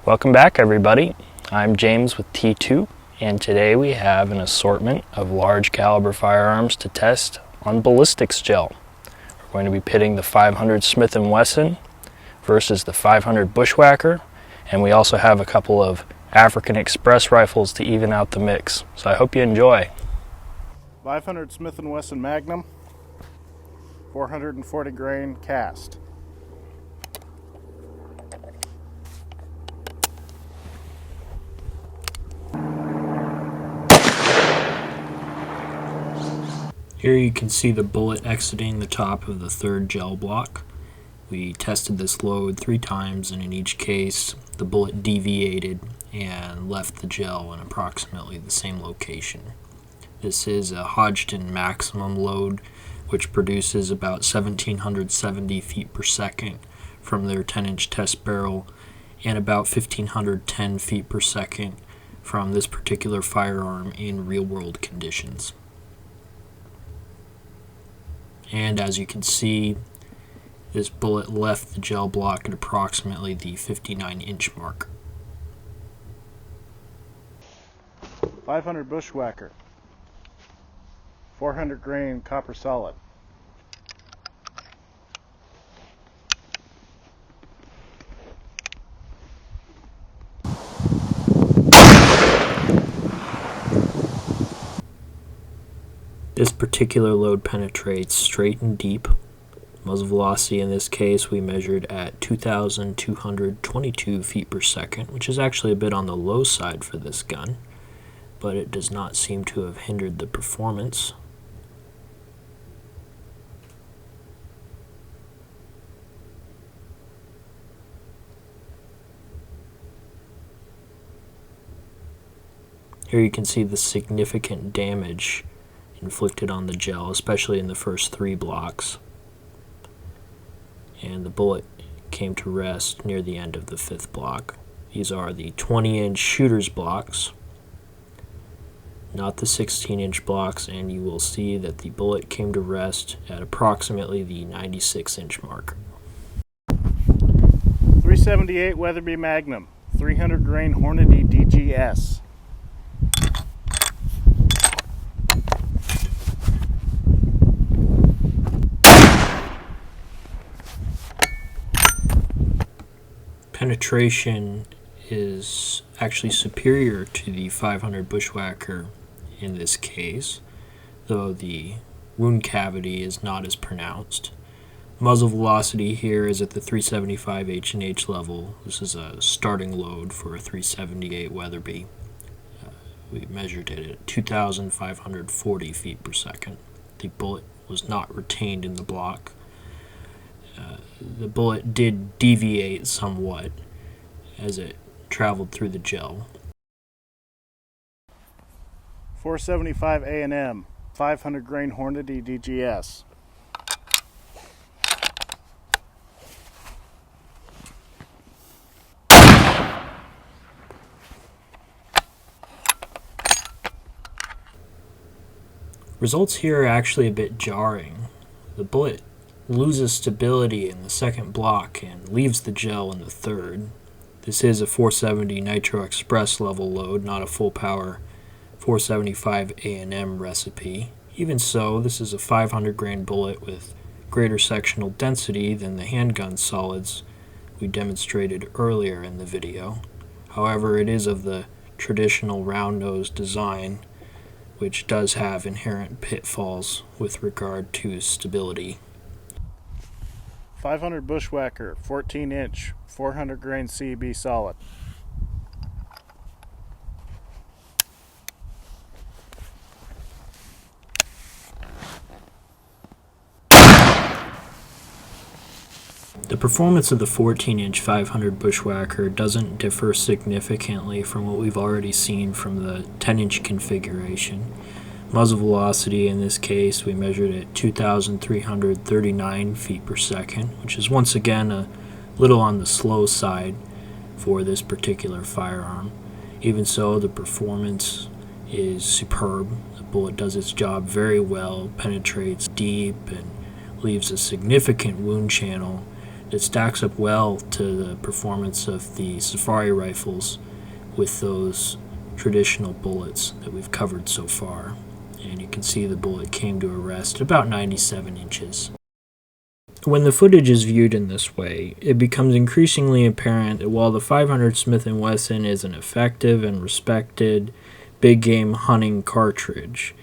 Welcome back, everybody. I'm James with T2, and today we have an assortment of large caliber firearms to test on ballistics gel. We're going to be pitting the 500 Smith & Wesson versus the 500 Bushwhacker, and we also have a couple of African Express rifles to even out the mix. So I hope you enjoy. 500 Smith & Wesson Magnum, 440 grain cast. Here you can see the bullet exiting the top of the third gel block. We tested this load 3 times, and in each case the bullet deviated and left the gel in approximately the same location. This is a Hodgdon maximum load, which produces about 1770 feet per second from their 10-inch test barrel and about 1510 feet per second from this particular firearm in real-world conditions. And as you can see, this bullet left the gel block at approximately the 59-inch mark. 500 Bushwhacker, 400 grain copper solid. This particular load penetrates straight and deep. Muzzle velocity in this case we measured at 2,222 feet per second, which is actually a bit on the low side for this gun, but it does not seem to have hindered the performance. Here you can see the significant damage inflicted on the gel, especially in the first 3 blocks. And the bullet came to rest near the end of the 5th block. These are the 20-inch shooter's blocks, not the 16-inch blocks, and you will see that the bullet came to rest at approximately the 96-inch mark. 378 Weatherby Magnum, 300 grain Hornady DGS. Penetration is actually superior to the 500 Bushwhacker in this case, though the wound cavity is not as pronounced. Muzzle velocity here is at the 375 H&H level. This is a starting load for a 378 Weatherby. We measured it at 2,540 feet per second. The bullet was not retained in the block. The bullet did deviate somewhat as it traveled through the gel. 475 A&M, 500 grain Hornady DGS. Results here are actually a bit jarring. The bullet loses stability in the 2nd block and leaves the gel in the 3rd. This is a 470 Nitro Express level load, not a full power 475 A&M recipe. Even so, this is a 500 grain bullet with greater sectional density than the handgun solids we demonstrated earlier in the video. However, it is of the traditional round nose design, which does have inherent pitfalls with regard to stability. 500 Bushwhacker, 14-inch, 400 grain CB solid. The performance of the 14-inch 500 Bushwhacker doesn't differ significantly from what we've already seen from the 10-inch configuration. Muzzle velocity in this case we measured at 2,339 feet per second, which is once again a little on the slow side for this particular firearm. Even so, the performance is superb. The bullet does its job very well, penetrates deep, and leaves a significant wound channel it stacks up well to the performance of the safari rifles with those traditional bullets that we've covered so far. And you can see the bullet came to a rest at about 97 inches. When the footage is viewed in this way, it becomes increasingly apparent that while the 500 Smith & Wesson is an effective and respected big game hunting cartridge,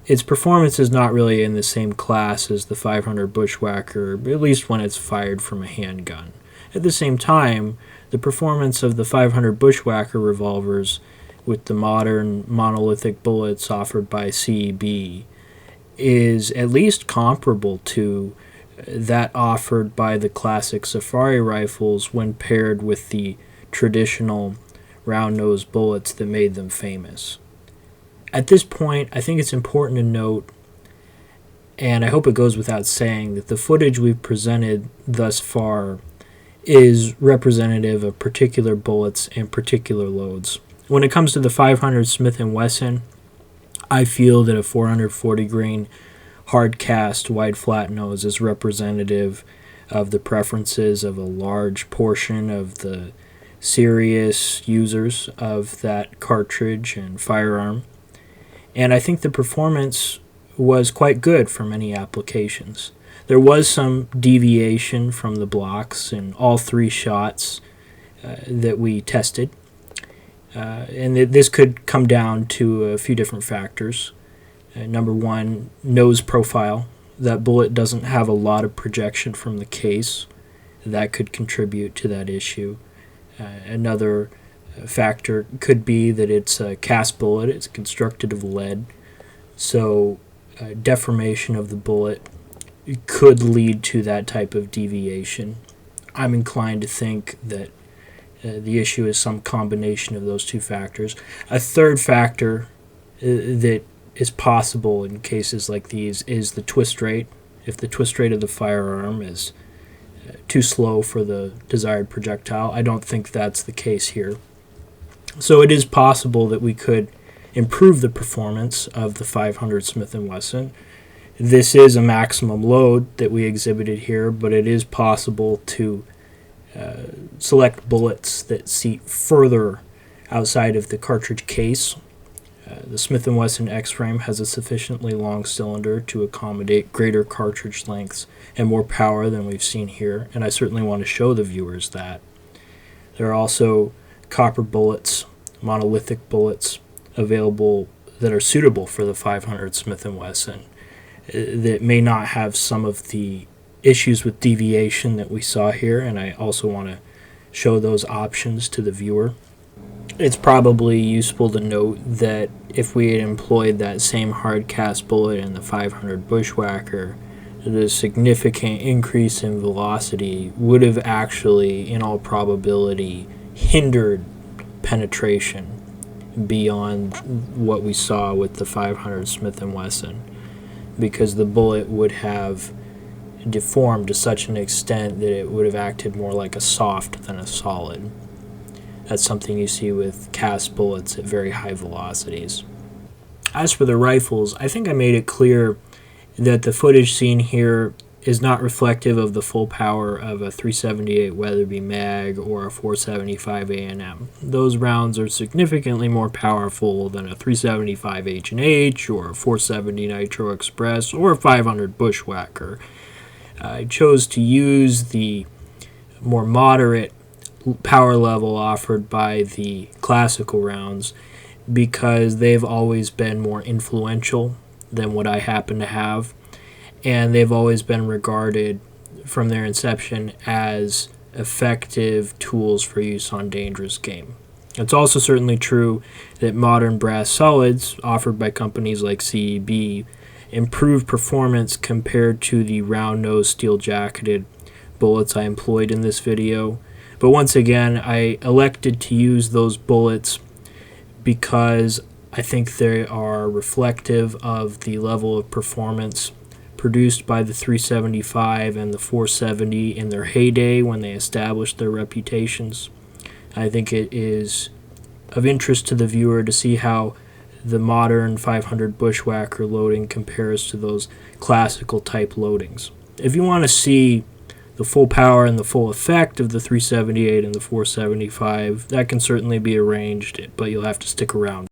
its performance is not really in the same class as the 500 Bushwhacker, at least when it's fired from a handgun. At the same time, the performance of the 500 Bushwhacker revolvers with the modern monolithic bullets offered by CEB is at least comparable to that offered by the classic safari rifles when paired with the traditional round-nosed bullets that made them famous. At this point, I think it's important to note, and I hope it goes without saying, that the footage we've presented thus far is representative of particular bullets and particular loads. When it comes to the 500 Smith & Wesson, I feel that a 440 grain hard cast wide flat nose is representative of the preferences of a large portion of the serious users of that cartridge and firearm. And I think the performance was quite good for many applications. There was some deviation from the blocks in all three shots that we tested. And this could come down to a few different factors. Number one, nose profile. That bullet doesn't have a lot of projection from the case. That could contribute to that issue. Another factor could be that it's a cast bullet. It's constructed of lead. So deformation of the bullet could lead to that type of deviation. I'm inclined to think that the issue is some combination of those two factors. A third factor that is possible in cases like these is the twist rate. If the twist rate of the firearm is too slow for the desired projectile, I don't think that's the case here. So it is possible that we could improve the performance of the 500 Smith & Wesson. This is a maximum load that we exhibited here, but it is possible to select bullets that seat further outside of the cartridge case. The Smith & Wesson X-frame has a sufficiently long cylinder to accommodate greater cartridge lengths and more power than we've seen here, and I certainly want to show the viewers that. There are also copper bullets, monolithic bullets, available that are suitable for the 500 Smith & Wesson that may not have some of the issues with deviation that we saw here, and I also want to show those options to the viewer. It's probably useful to note that if we had employed that same hard cast bullet in the 500 Bushwhacker, the significant increase in velocity would have actually, in all probability, hindered penetration beyond what we saw with the 500 Smith & Wesson, because the bullet would have deformed to such an extent that it would have acted more like a soft than a solid. That's something you see with cast bullets at very high velocities. As for the rifles, I think I made it clear that the footage seen here is not reflective of the full power of a 378 Weatherby mag or a 475 A&M. Those rounds are significantly more powerful than a 375 H&H or a 470 Nitro Express or a 500 Bushwhacker. I chose to use the more moderate power level offered by the classical rounds because they've always been more influential than what I happen to have, and they've always been regarded from their inception as effective tools for use on dangerous game. It's also certainly true that modern brass solids offered by companies like CEB improve performance compared to the round-nosed steel-jacketed bullets I employed in this video. But once again, I elected to use those bullets because I think they are reflective of the level of performance produced by the 375 and the 470 in their heyday when they established their reputations. I think it is of interest to the viewer to see how the modern 500 Bushwhacker loading compares to those classical type loadings. If you want to see The full power and the full effect of the 378 and the 475, that can certainly be arranged, but you'll have to stick around.